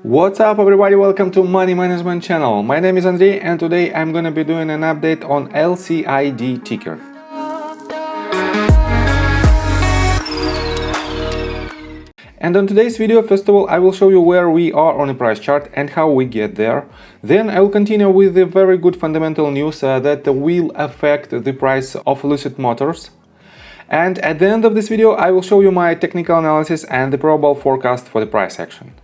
What's up everybody, welcome to Money Management channel. My name is Andrei and today I'm gonna be doing an update on LCID ticker. And on today's video, first of all, I will show you where we are on the price chart and how we get there. Then I will continue with the very good fundamental news that will affect the price of Lucid Motors. And at the end of this video, I will show you my technical analysis and the probable forecast for the price action.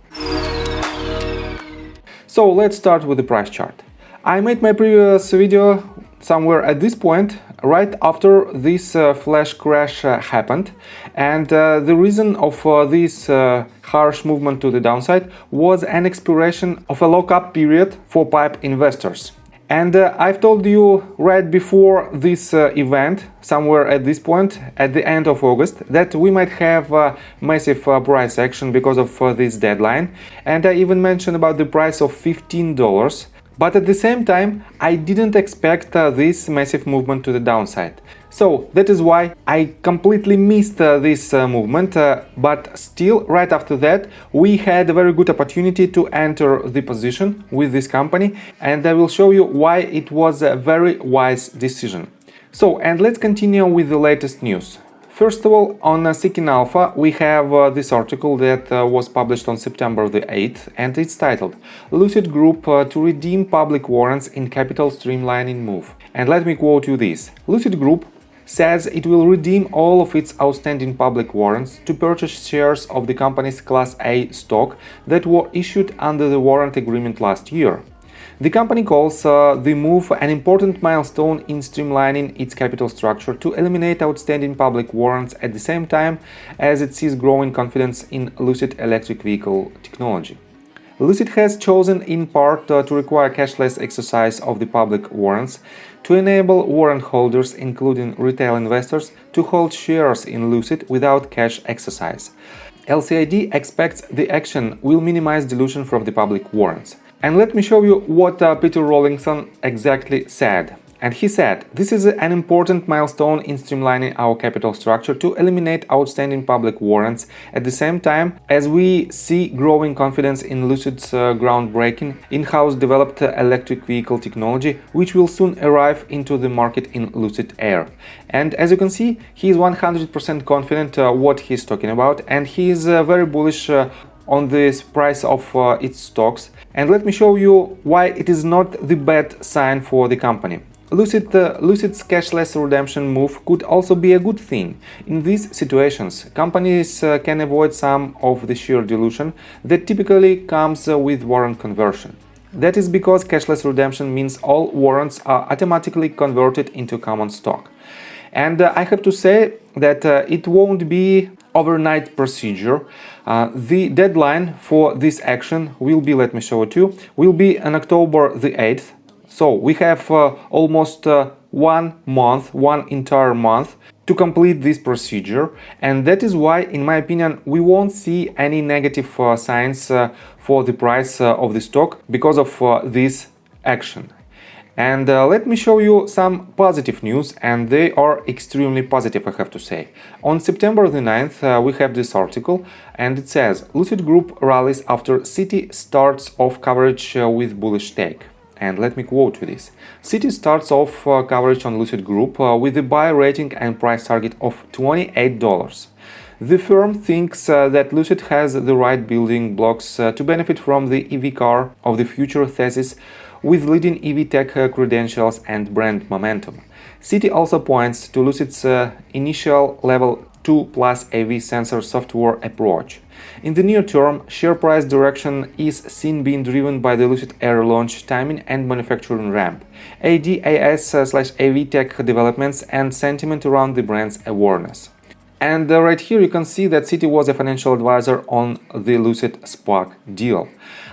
So let's start with the price chart. I made my previous video somewhere at this point, right after this flash crash happened, and the reason of this harsh movement to the downside was an expiration of a lockup period for PIPE investors. And I've told you right before this event, somewhere at this point, at the end of August, that we might have massive price action because of this deadline. And I even mentioned about the price of $15. But at the same time, I didn't expect this massive movement to the downside. So that is why I completely missed this movement, but still right after that we had a very good opportunity to enter the position with this company, and I will show you why it was a very wise decision. So, and let's continue with the latest news. First of all, on Seeking Alpha, we have this article that was published on September the 8th, and it's titled Lucid Group to redeem public warrants in capital streamlining move. And let me quote you this. Lucid Group says it will redeem all of its outstanding public warrants to purchase shares of the company's Class A stock that were issued under the warrant agreement last year. The company calls the move an important milestone in streamlining its capital structure to eliminate outstanding public warrants at the same time as it sees growing confidence in Lucid electric vehicle technology. Lucid has chosen in part to require cashless exercise of the public warrants to enable warrant holders, including retail investors, to hold shares in Lucid without cash exercise. LCID expects the action will minimize dilution from the public warrants. And let me show you what Peter Rawlinson exactly said. And he said, this is an important milestone in streamlining our capital structure to eliminate outstanding public warrants at the same time as we see growing confidence in Lucid's groundbreaking in-house developed electric vehicle technology, which will soon arrive into the market in Lucid Air. And as you can see, he is 100% confident what he's talking about, and he is very bullish on this price of its stocks. And let me show you why it is not the bad sign for the company. Lucid's cashless redemption move could also be a good thing. In these situations, companies can avoid some of the share dilution that typically comes with warrant conversion. That is because cashless redemption means all warrants are automatically converted into common stock. And I have to say that it won't be overnight procedure. The deadline for this action will be, let me show it to you, will be on October the 8th. So we have almost 1 month, one entire month to complete this procedure. And that is why, in my opinion, we won't see any negative signs for the price of the stock because of this action. And let me show you some positive news, and they are extremely positive, I have to say. On September the 9th, we have this article, and it says, Lucid Group rallies after Citi starts off coverage with bullish take. And let me quote you this. Citi starts off coverage on Lucid Group with a buy rating and price target of $28. The firm thinks that Lucid has the right building blocks to benefit from the EV car of the future thesis with leading EV tech credentials and brand momentum. Citi also points to Lucid's initial level 2 plus AV sensor software approach. In the near term, share price direction is seen being driven by the Lucid Air launch timing and manufacturing ramp, ADAS/AV tech developments, and sentiment around the brand's awareness. And right here you can see that Citi was a financial advisor on the Lucid SPAC deal.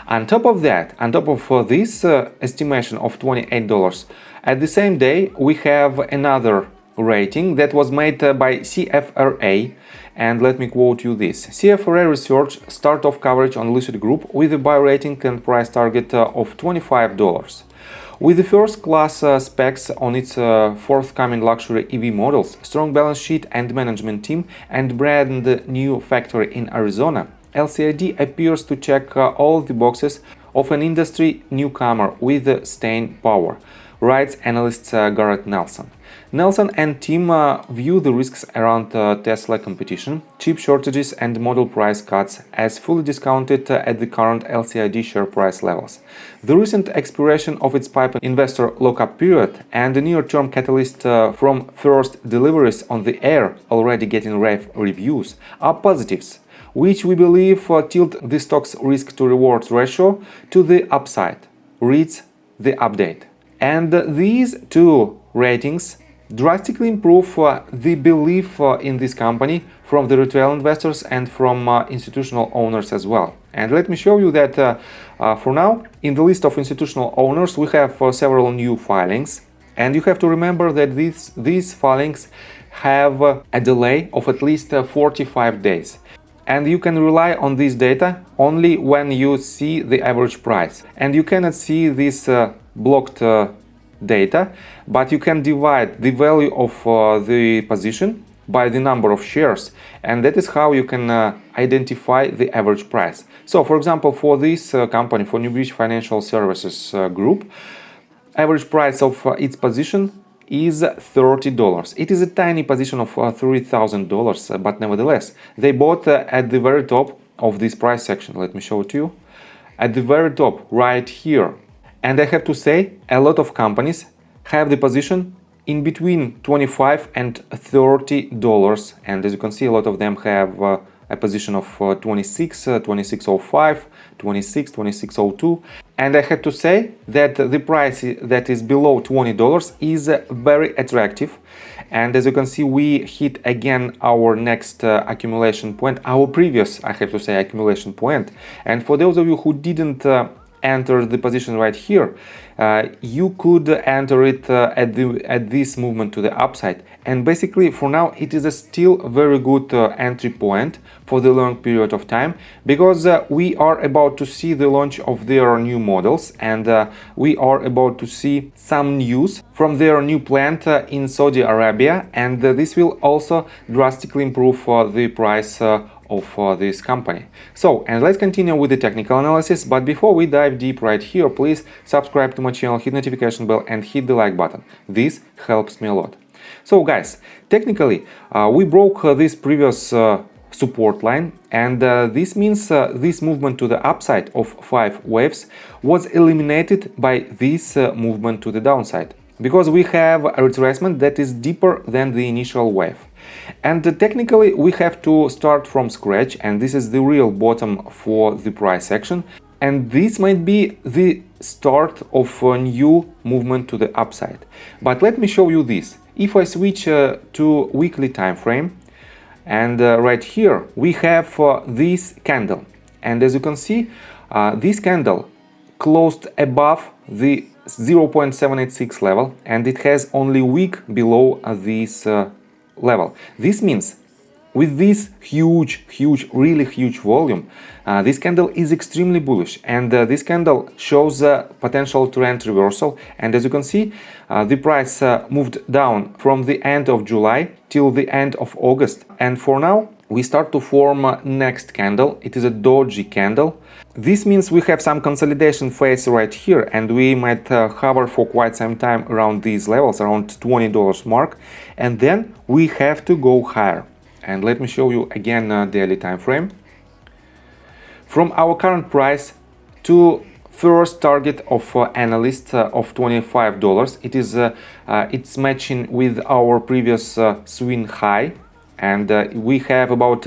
On top of that, on top of this estimation of $28, at the same day we have another rating that was made by CFRA, and let me quote you this. CFRA Research start off coverage on Lucid Group with a buy rating and price target of $25. With the first-class specs on its forthcoming luxury EV models, strong balance sheet and management team, and brand new factory in Arizona, LCID appears to check all the boxes of an industry newcomer with staying power, writes analyst Garrett Nelson. Nelson and team view the risks around Tesla competition, chip shortages and model price cuts as fully discounted at the current LCID share price levels. The recent expiration of its PIPE investor lockup period and the near-term catalyst from first deliveries on the air already getting rave reviews are positives, which we believe tilt the stock's risk-to-reward ratio to the upside, reads the update. And these two ratings drastically improve the belief in this company from the retail investors and from institutional owners as well. And let me show you that for now, in the list of institutional owners, we have several new filings. And you have to remember that these filings have a delay of at least 45 days. And you can rely on this data only when you see the average price. And you cannot see this blocked data, but you can divide the value of the position by the number of shares, and that is how you can identify the average price. So, for example, for this company, for Newbridge Financial Services Group, average price of its position is $30. It is a tiny position of $3,000, but nevertheless, they bought at the very top of this price section. Let me show it to you. At the very top, right here. And I have to say, a lot of companies have the position in between $25 and $30. And as you can see, a lot of them have a position of 26, 26.05, 26, 26.02. And I have to say that the price that is below $20 is very attractive. And as you can see, we hit again our next accumulation point, our previous, I have to say, accumulation point. And for those of you who didn't enter the position right here, you could enter it at this movement to the upside. And basically, for now, it is a still very good entry point for the long period of time, because we are about to see the launch of their new models, and we are about to see some news from their new plant in Saudi Arabia, and this will also drastically improve the price of this company. So, and let's continue with the technical analysis, but before we dive deep right here, please subscribe to my channel, hit notification bell and hit the like button. This helps me a lot. So guys, technically we broke this previous support line, and this means this movement to the upside of 5 waves was eliminated by this movement to the downside, because we have a retracement that is deeper than the initial wave. And technically we have to start from scratch, and this is the real bottom for the price action, and this might be the start of a new movement to the upside. But let me show you this. If I switch to weekly time frame, and right here we have this candle, and as you can see, this candle closed above the 0.786 level, and it has only wick below this level. This means with this huge, really huge volume, this candle is extremely bullish, and this candle shows a potential trend reversal. And as you can see, the price moved down from the end of July till the end of August, and for now we start to form next candle. It is a doji candle. This means we have some consolidation phase right here, and we might hover for quite some time around these levels, around $20 mark, and then we have to go higher. And let me show you again daily time frame. From our current price to first target of ANALYSTS of $25, it is it's matching with our previous swing high, and we have about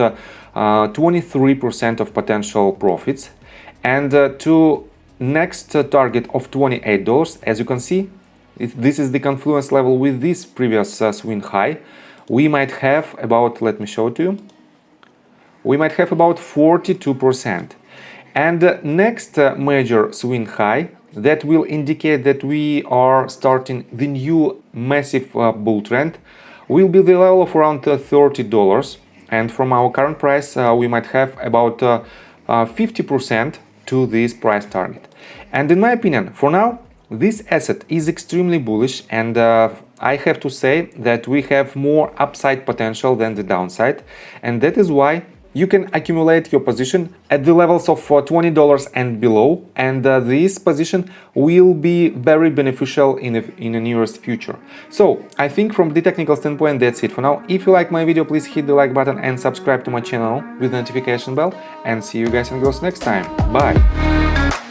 23% of potential profits. And to next target of $28, as you can see, this is the confluence level with this previous swing high. We might have about, let me show it to you, we might have about 42%. And next major swing high that will indicate that we are starting the new massive bull trend will be the level of around $30. And from our current price, we might have about 50% to this price target. And in my opinion, for now, this asset is extremely bullish, and I have to say that we have more upside potential than the downside, and that is why you can accumulate your position at the levels of $20 and below, and this position will be very beneficial in the nearest future. So I think from the technical standpoint that's it for now. If you like my video, please hit the like button and subscribe to my channel with the notification bell, and see you guys and girls next time. Bye!